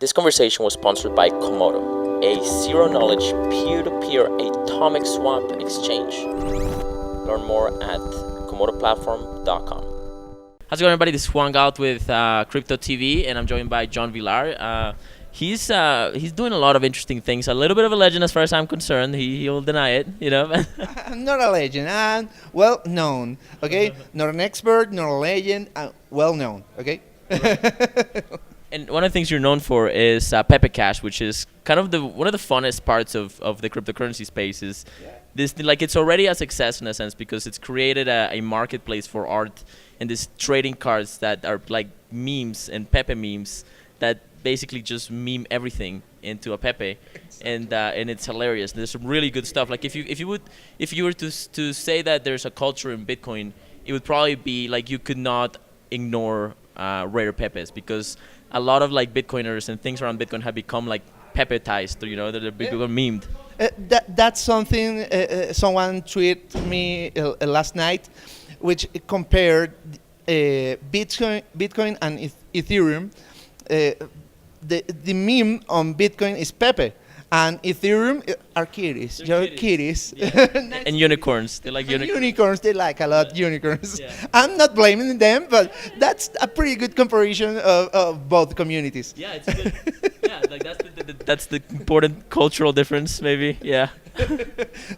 This conversation was sponsored by Komodo, a zero-knowledge peer-to-peer atomic swap exchange. Learn more at komodoplatform.com. How's it going, everybody? This is Juansgalt with Crypto TV, and I'm joined by John Villar. He's doing a lot of interesting things. A little bit of a legend as far as I'm concerned. He'll deny it, you know. I'm not a legend. I'm well known. Okay, not an expert, not a legend. Well known. Okay. And one of the things you're known for is Pepe Cash, which is kind of one of the funnest parts of the cryptocurrency space. Is this, like, it's already a success in a sense because it's created a marketplace for art and these trading cards that are like memes and Pepe memes that basically just meme everything into a Pepe, and it's hilarious. There's some really good stuff. Like if you were to say that there's a culture in Bitcoin, it would probably be like you could not ignore rare Pepes, because a lot of like Bitcoiners and things around Bitcoin have become like Pepetized, you know, they're become memed. That's something someone tweeted me last night, which compared Bitcoin and Ethereum. The meme on Bitcoin is Pepe, and Ethereum are kitties. Kitties. Yeah. And unicorns. They like unicorns. They like a lot unicorns. Yeah. I'm not blaming them, but that's a pretty good comparison of both communities. Yeah, it's good. Yeah, like that's the important cultural difference, maybe. Yeah.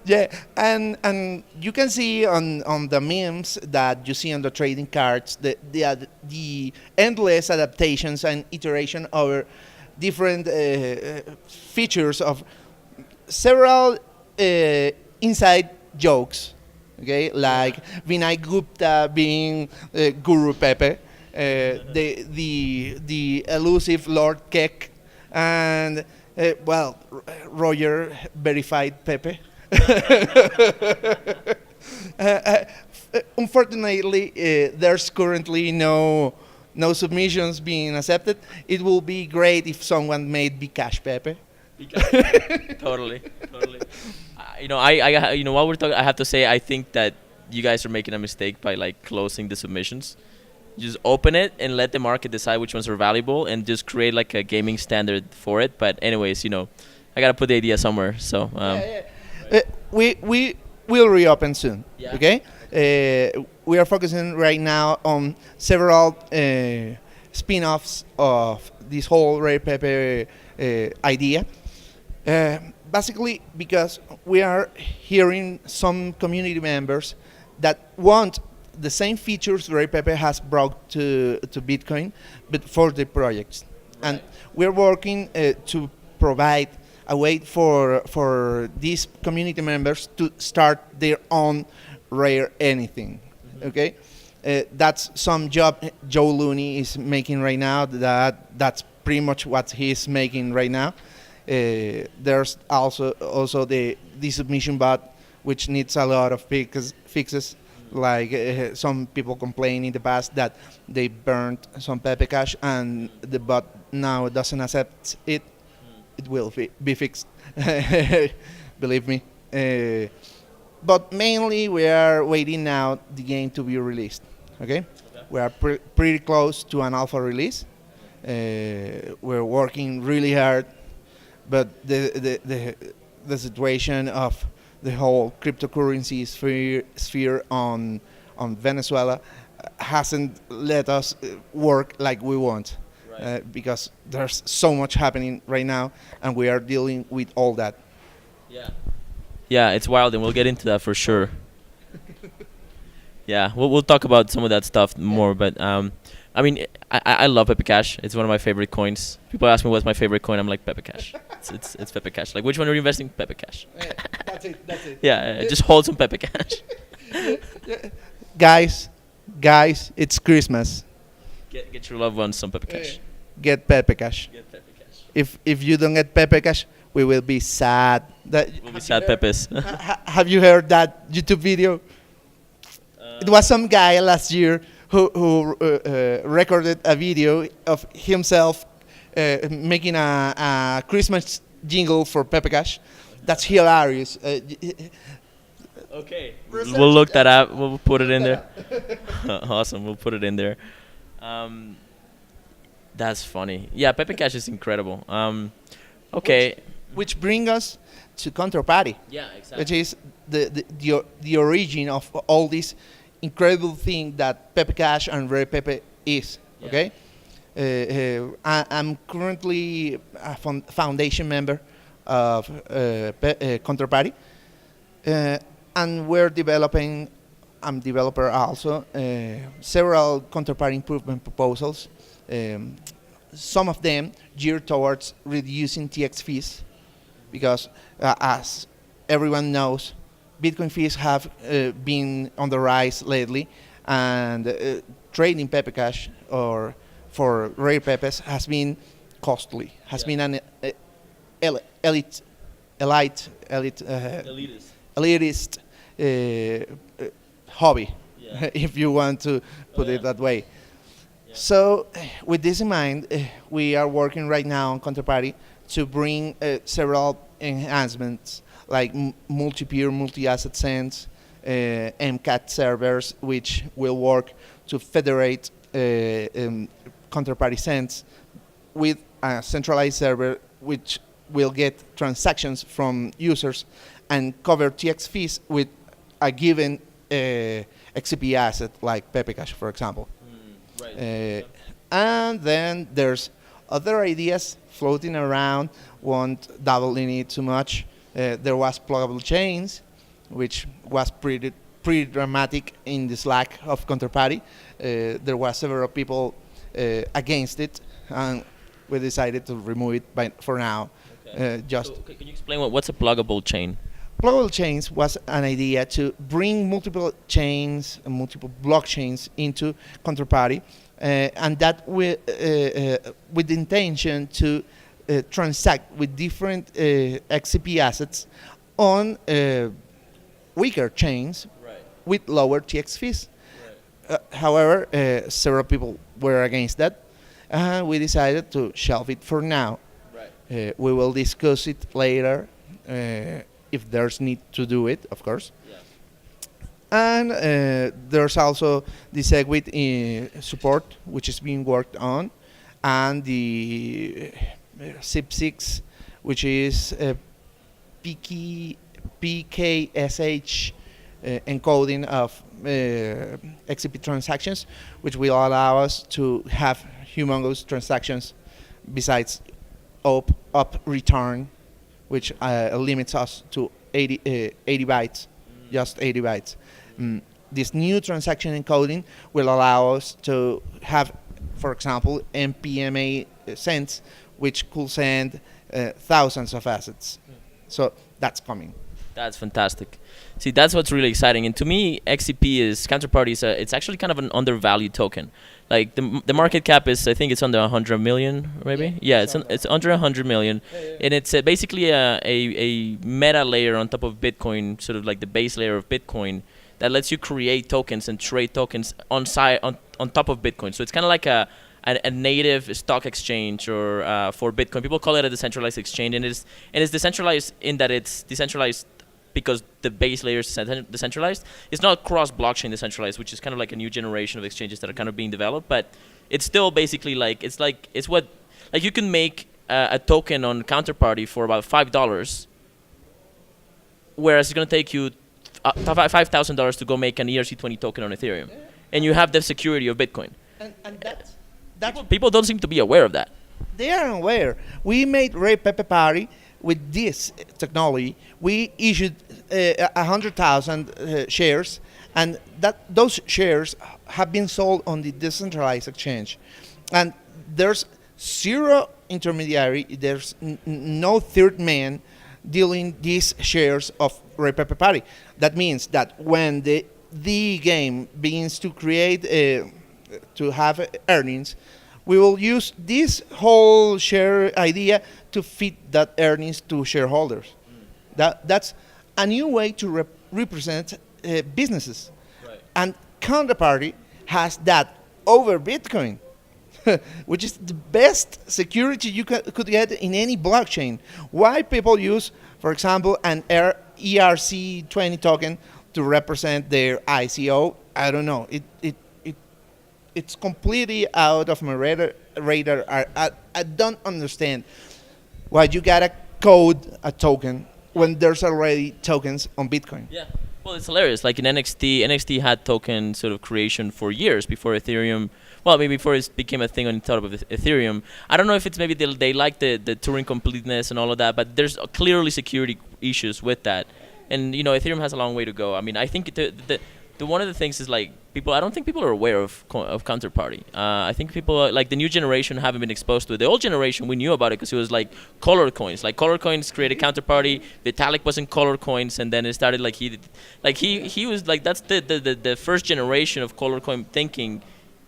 Yeah, and you can see on the memes that you see on the trading cards the endless adaptations and iteration over different features of several inside jokes. Okay, like Vinay Gupta being Guru Pepe, the elusive Lord Keck, and Roger verified Pepe. Unfortunately, there's currently no submissions being accepted. It will be great if someone made Bcash Pepe. Totally. While we're talking, I have to say I think that you guys are making a mistake by like closing the submissions. Just open it and let the market decide which ones are valuable, and just create like a gaming standard for it. But anyways, I gotta put the idea somewhere. So we will reopen soon. Yeah. Okay. We are focusing right now on several spin-offs of this whole Rare Pepe idea. Basically, because we are hearing some community members that want the same features Rare Pepe has brought to Bitcoin, but for the projects. Right. And we're working to provide a way for these community members to start their own rare anything. Mm-hmm. Okay, that's some job Joe Looney is making right now. That's pretty much what he's making right now. There's also the submission bot, which needs a lot of fixes. Like some people complained in the past that they burned some Pepecash and the bot now doesn't accept it. It will be fixed, believe me. But mainly we are waiting now the game to be released. Okay? We are pretty close to an alpha release. We're working really hard, but the situation of the whole cryptocurrency sphere on Venezuela hasn't let us work like we want. Right. Because there's so much happening right now, and we are dealing with all that. Yeah, it's wild, and we'll get into that for sure. Yeah, we'll talk about some of that stuff more, but I mean, I love Pepecash. It's one of my favorite coins. People ask me what's my favorite coin. I'm like, Pepecash. It's Pepecash. Like, which one are you investing? Pepecash. Yeah, that's it. Yeah, just hold some Pepecash. Guys, it's Christmas. Get your loved ones some Pepecash. Get Pepecash. If you don't get Pepecash, we will be sad. We'll be sad Pepes. Have you heard that YouTube video? It was some guy last year who recorded a video of himself making a Christmas jingle for Pepecash. That's hilarious. Okay, we'll look that up. We'll put it in there. Awesome, we'll put it in there. That's funny. Yeah, Pepe Cash is incredible. Okay. Which bring us to Counterparty, Yeah, exactly. which is the origin of all this incredible thing that Pepe Cash and Rare Pepe is. Yeah. Okay, I'm currently a foundation member of Counterparty, and we're developing. I'm developer also several Counterparty improvement proposals. Some of them geared towards reducing TX fees, because as everyone knows, Bitcoin fees have been on the rise lately, and trading Pepecash or for rare pepes has been costly, has been an elitist hobby, if you want to put it that way. So, with this in mind, we are working right now on Counterparty to bring several enhancements like multi-peer, multi-asset sends, MCAT servers, which will work to federate Counterparty sends with a centralized server, which will get transactions from users and cover TX fees with a given XCP asset like Pepecash, for example. And then there's other ideas floating around, won't dabble in it too much. There was pluggable chains, which was pretty dramatic in this lack of Counterparty. There were several people against it, and we decided to remove it for now. Okay. Can you explain what's a pluggable chain? Pluggable chains was an idea to bring multiple chains and multiple blockchains into Counterparty, and that with the intention to transact with different XCP assets on weaker chains with lower TX fees. However, several people were against that, and we decided to shelve it for now. We will discuss it later if there's need to do it, of course. And there's also the SegWit support, which is being worked on, and the SIP6, which is PKSH encoding of XCP transactions, which will allow us to have humongous transactions besides up return, which limits us to 80 bytes, just 80 bytes. This new transaction encoding will allow us to have, for example, MPMA sends, which could send thousands of assets. So that's coming. That's fantastic. See, that's what's really exciting. And to me, XCP is Counterparty. It's actually kind of an undervalued token. Like the market cap is, I think it's under 100 million, maybe. Yeah, it's under 100 million, and it's basically a meta layer on top of Bitcoin, sort of like the base layer of Bitcoin, that lets you create tokens and trade tokens on top of Bitcoin. So it's kind of like a native stock exchange or for Bitcoin. People call it a decentralized exchange, and it's decentralized in that it's decentralized because the base layer is decentralized. It's not cross-blockchain decentralized, which is kind of like a new generation of exchanges that are kind of being developed. But it's still basically like it's what you can make a token on Counterparty for about $5, whereas it's going to take you $5,000 to go make an ERC20 token on Ethereum, and you have the security of Bitcoin. And that's people don't seem to be aware of that. They are aware. We made Rare Pepe Party with this technology. We issued 100,000 shares, and those shares have been sold on the decentralized exchange. And there's zero intermediary. There's no third man dealing these shares of Rare Pepe Party. That means that when the game begins to create to have earnings, we will use this whole share idea to feed that earnings to shareholders. That's a new way to represent businesses. Right. And Counterparty has that over Bitcoin, which is the best security you could get in any blockchain. Why people use, for example, an ERC20 token to represent their ICO, I don't know. it's completely out of my radar. I don't understand why you gotta code a token when there's already tokens on Bitcoin. Yeah. Well, it's hilarious. Like in NXT had token sort of creation for years before Ethereum. Well, maybe before it became a thing on top of Ethereum. I don't know if it's maybe they like the Turing completeness and all of that, but there's clearly security issues with that. And you know, Ethereum has a long way to go. I mean, I think the one of the things is like people. I don't think people are aware of Counterparty. I think people like the new generation haven't been exposed to it. The old generation, we knew about it because it was like colored coins. Like colored coins created Counterparty. Vitalik was in colored coins, and then it started like he was like that's the first generation of colored coin thinking.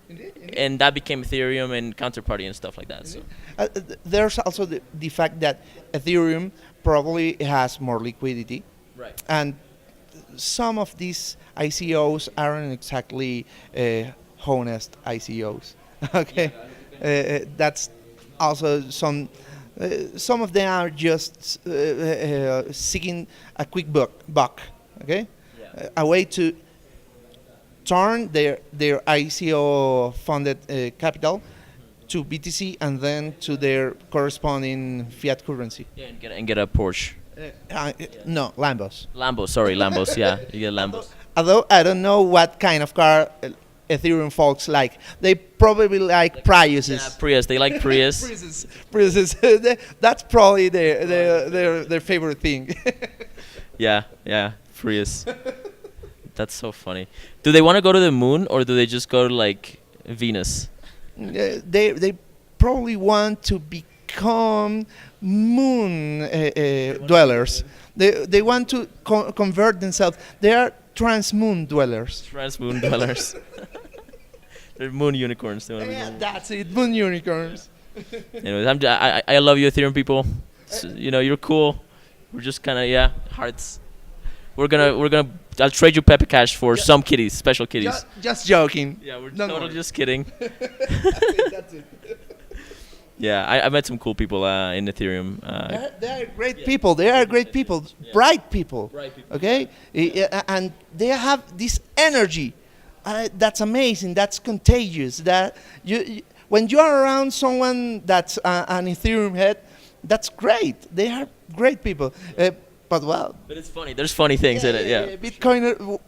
Indeed. And that became Ethereum and Counterparty and stuff like that. So. There's also the fact that Ethereum probably has more liquidity. Right. And some of these ICOs aren't exactly honest ICOs. Okay. That's also some of them are just seeking a quick buck. Okay. Yeah. A way to turn their ICO funded capital to BTC and then to their corresponding fiat currency. Yeah, and get a Porsche. No, Lambos. Lambos. Yeah, you get Lambos. Although I don't know what kind of car Ethereum folks like. They probably like Priuses. Yeah, Prius. They like Prius. Priuses. That's probably their favorite thing. Yeah, Prius. That's so funny. Do they want to go to the moon or do they just go to like Venus? They probably want to become moon dwellers. They want to convert themselves. They are trans-moon dwellers. Trans-moon dwellers. They're moon unicorns. Yeah, that's it. Moon unicorns. Anyways, I love you, Ethereum people. So, you know, you're cool. We're just kind of hearts. We're gonna. I'll trade you Pepecash for some kitties, special kitties. Just joking. Yeah, we're totally just kidding. That's it. Yeah, I met some cool people in Ethereum. They are great people. They are great people. Yeah. Bright people. Okay, and they have this energy. That's amazing. That's contagious. That when you are around someone that's an Ethereum head, that's great. They are great people. But it's funny. There's funny things in it. Yeah.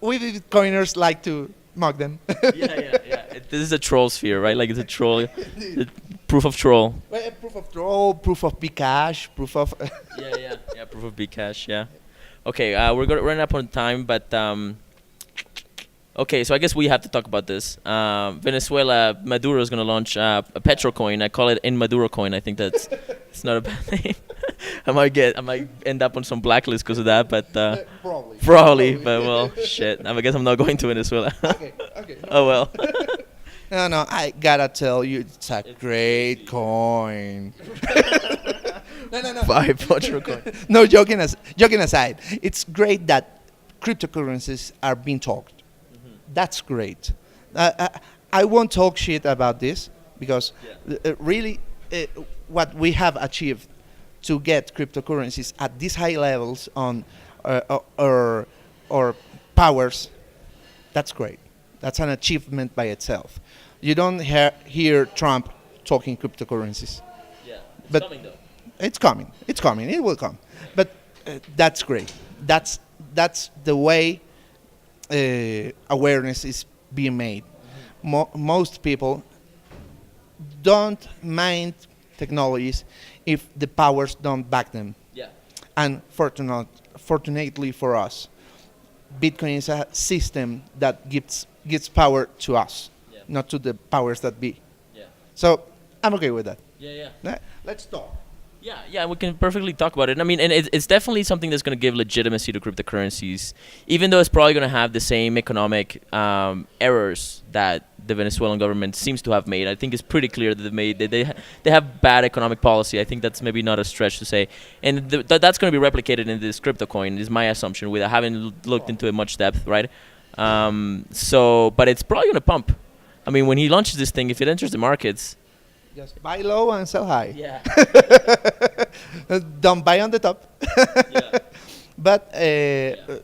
We Bitcoiners like to mock them. Yeah. This is a troll sphere, right? Like it's a troll. Proof of troll. Well, proof of troll. Proof of Pepecash. Proof of. yeah. Proof of Pepecash. Yeah. Okay. We're gonna run up on time, but okay. So I guess we have to talk about this. Venezuela, Maduro is gonna launch a Petrocoin. I call it in Maduro coin. I think it's not a bad name. I might end up on some blacklist because of that, but probably. But well, shit. I guess I'm not going to Venezuela. Okay. No. Oh well. No. I gotta tell you, it's a great coin. No. Buy Petrocoin. No, joking aside, it's great that cryptocurrencies are being talked. Mm-hmm. That's great. I won't talk shit about this because really, what we have achieved to get cryptocurrencies at these high levels on or powers, that's great. That's an achievement by itself. You don't hear Trump talking cryptocurrencies. Yeah, but coming though. It's coming. It will come. But that's great. That's the way awareness is being made. Mm-hmm. Most people don't mind technologies if the powers don't back them. Yeah. And fortunately for us, Bitcoin is a system that gives power to us, not to the powers that be. Yeah. So I'm okay with that. Yeah. Let's talk. Yeah, we can perfectly talk about it. I mean, and it's definitely something that's going to give legitimacy to cryptocurrencies, even though it's probably going to have the same economic errors that the Venezuelan government seems to have made. I think it's pretty clear that they have bad economic policy. I think that's maybe not a stretch to say, and that's going to be replicated in this crypto coin. Is my assumption. I haven't looked into it much depth, right? But it's probably going to pump. I mean, when he launches this thing, if it enters the markets. Just buy low and sell high. Yeah. Don't buy on the top. Yeah. But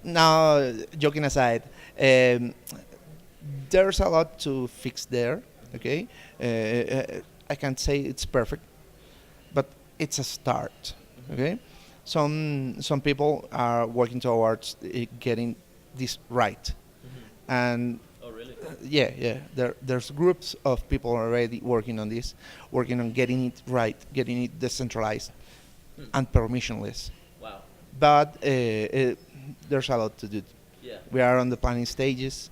now, joking aside, there's a lot to fix there. Okay, I can't say it's perfect, but it's a start. Okay, some people are working towards getting this right, and Oh, really? yeah, there's groups of people already working on this, working on getting it right, getting it decentralized and permissionless. Wow. But there's a lot to do. Yeah. We are on the planning stages,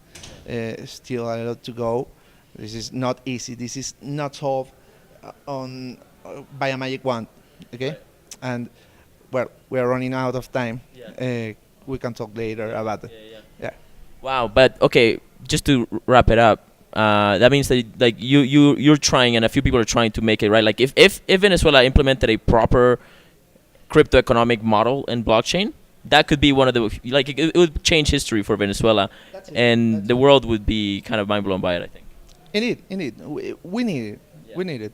still a lot to go. This is not easy. This is not solved on by a magic wand, okay? Right. And well, we are running out of time. Yeah. We can talk later about it. Yeah. Wow. But okay, just to wrap it up, that means that like you're trying, and a few people are trying to make it right. Like if Venezuela implemented a proper crypto economic model and blockchain, that could be one of the like it would change history for Venezuela, and the world would be kind of mind blown by it, I think. Indeed, we need it. Yeah. We need it.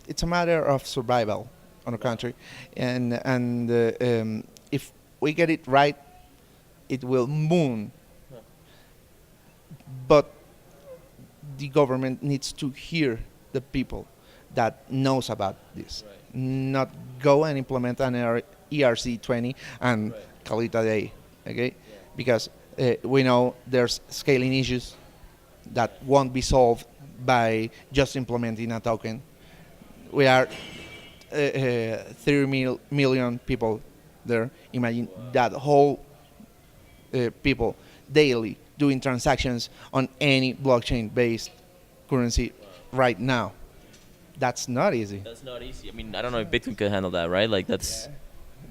It's a matter of survival on a country, and if we get it right, it will boom. Huh. But the government needs to hear the people that knows about this, Right. not go and implement an ERC20 and Right. call it a day, okay? Because we know there's scaling issues that won't be solved by just implementing a token. We are 30 million people there. Imagine that whole people daily doing transactions on any blockchain-based currency right now. That's not easy. That's not easy. I mean, I don't know if Bitcoin could handle that, right? Like that's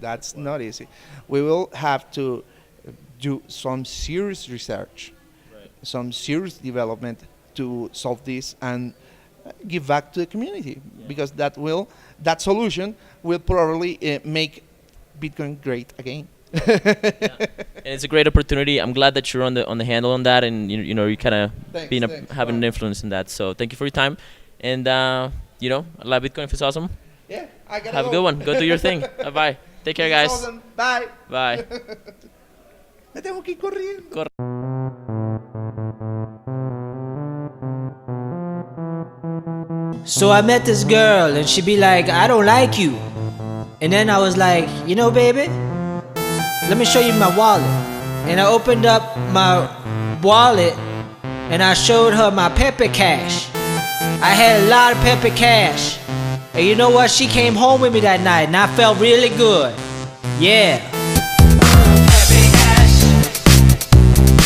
That's not easy. We will have to do some serious research, right. some serious development to solve this and give back to the community, because that solution will probably make Bitcoin great again. And it's a great opportunity. I'm glad that you're on the handle on that, and you know you kind of Thanks, having an influence in that. So thank you for your time, and you know, I love Bitcoin. If it's awesome, Yeah, I gotta have a good one. Go do your thing. Bye bye. Take care, guys. Awesome. Bye. Bye. Me tengo que ir corriendo. So I met this girl and she'd be like, I don't like you. And then I was like, you know, baby, let me show you my wallet. And I opened up my wallet and I showed her my Pepe Cash. I had a lot of Pepe Cash. And you know what? She came home with me that night and I felt really good. Yeah. Pepe Cash.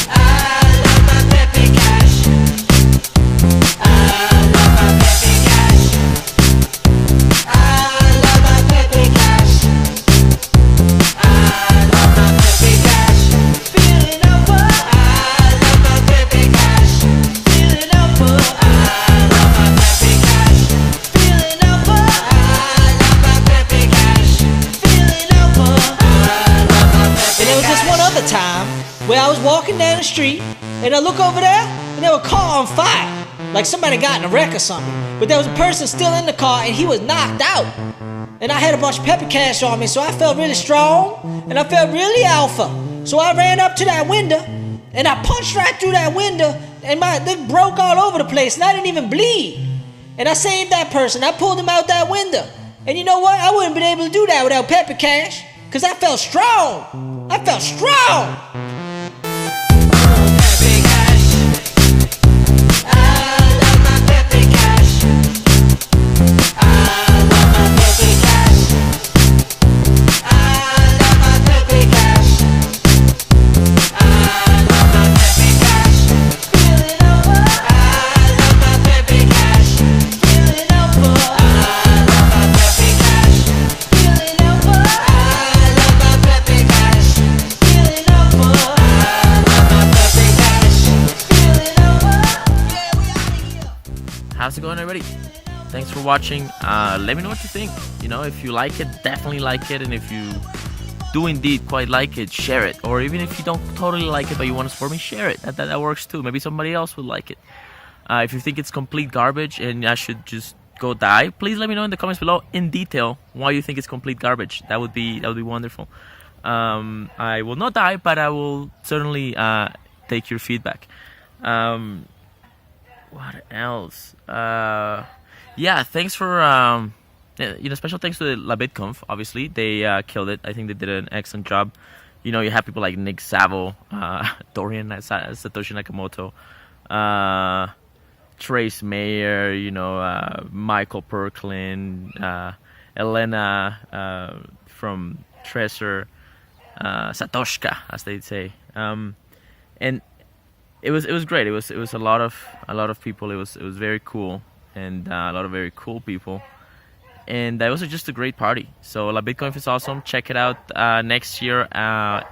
I love my Pepe Cash. I love my Pepe Cash. I love my Pepe Cash. I love my Pepe Cash. Feeling over. I love my Pepe Cash. Feeling over. I love my Pepe Cash. Feeling over. I love my Pepe Cash. Feeling over. I love my Pepe Cash. And there was this one other time where I was walking down the street and I look over there and there was a car on fire. Like somebody got in a wreck or something. But there was a person still in the car and he was knocked out. And I had a bunch of Pepe Cash on me, so I felt really strong and I felt really alpha. So I ran up to that window and I punched right through that window and they broke all over the place and I didn't even bleed. And I saved that person. I pulled him out that window. And you know what? I wouldn't have been able to do that without Pepe Cash because I felt strong. I felt strong. Pepe Cash. I love my Pepe Cash. I love my Pepe Cash. I love my Pepe Cash. I love my Pepe Cash. Feeling over. I love my Pepe Cash. Feeling over. I love my Pepe Cash. Feeling over. I love my Pepe Cash. Feeling over. I love my Pepe Cash. Feeling over. Yeah, we out of here. How's it going, everybody? Thanks for watching. Let me know what you think. You know, if you like it, definitely like it, and if you do indeed quite like it, share it. Or even if you don't totally like it but you want to support me, share it. That works too. Maybe somebody else would like it. If you think it's complete garbage and I should just go die, please let me know in the comments below in detail why you think it's complete garbage. That would be wonderful. I will not die, but I will certainly take your feedback. What else? Yeah, thanks for special thanks to La BitConf. Obviously, they killed it. I think they did an excellent job. You have people like Nick Savo, Dorian Satoshi Nakamoto, Trace Mayer, Michael Perklin, Elena from Treasure, Satoshka, as they say, and it was great. It was a lot of people. It was very cool, and a lot of very cool people, and it was just a great party. So La Bitcoin is awesome. Check it out. Next year,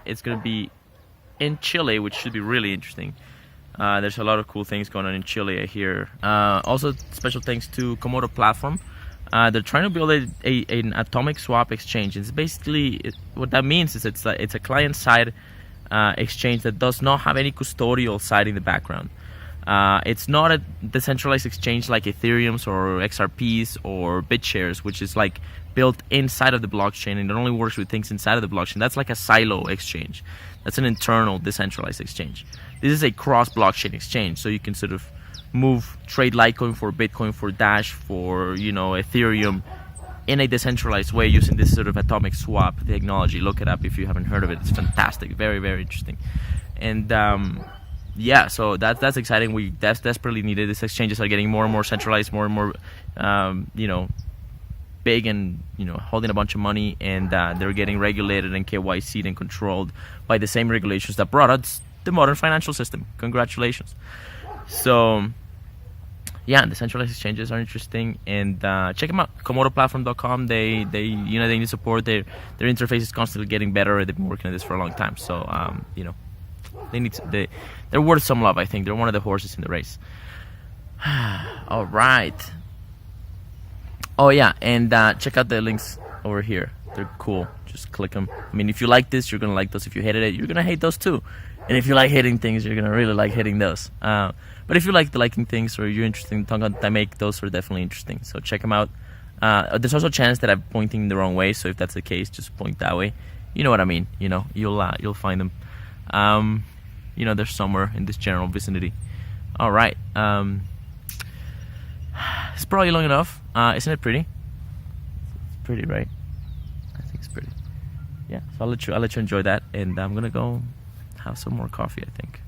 it's gonna be in Chile, which should be really interesting. There's a lot of cool things going on in Chile, I hear. Also, special thanks to Komodo Platform. They're trying to build an atomic swap exchange. It's basically what that means is it's a client-side exchange that does not have any custodial side in the background. It's not a decentralized exchange like Ethereum's or XRP's or BitShares, which is like built inside of the blockchain and it only works with things inside of the blockchain. That's like a silo exchange. That's an internal decentralized exchange. This is a cross-blockchain exchange, so you can sort of trade Litecoin for Bitcoin, for Dash, for Ethereum in a decentralized way using this sort of atomic swap technology. Look it up if you haven't heard of it. It's fantastic, very, very interesting. And yeah, so that's exciting. We desperately needed. These exchanges are getting more and more centralized, more and more big, and holding a bunch of money, and they're getting regulated and KYC'd and controlled by the same regulations that brought us the modern financial system. Congratulations. So yeah, the centralized exchanges are interesting, and check them out. KomodoPlatform.com. They need support. Their interface is constantly getting better. They've been working on this for a long time. So they're worth some love. I think they're one of the horses in the race. All right. Oh yeah, and check out the links over here. They're cool. Just click them. I mean, if you like this, you're gonna like those. If you hated it, you're gonna hate those too. And if you like hitting things, you're gonna really like hitting those. But if you like liking things, or you're interested in content I make, those are definitely interesting. So check them out. There's also a chance that I'm pointing the wrong way. So if that's the case, just point that way. You know what I mean? You'll find them. They're somewhere in this general vicinity. All right. It's probably long enough. Isn't it pretty? It's pretty, right? I think it's pretty. Yeah. So I'll let you enjoy that, and I'm gonna go have some more coffee, I think.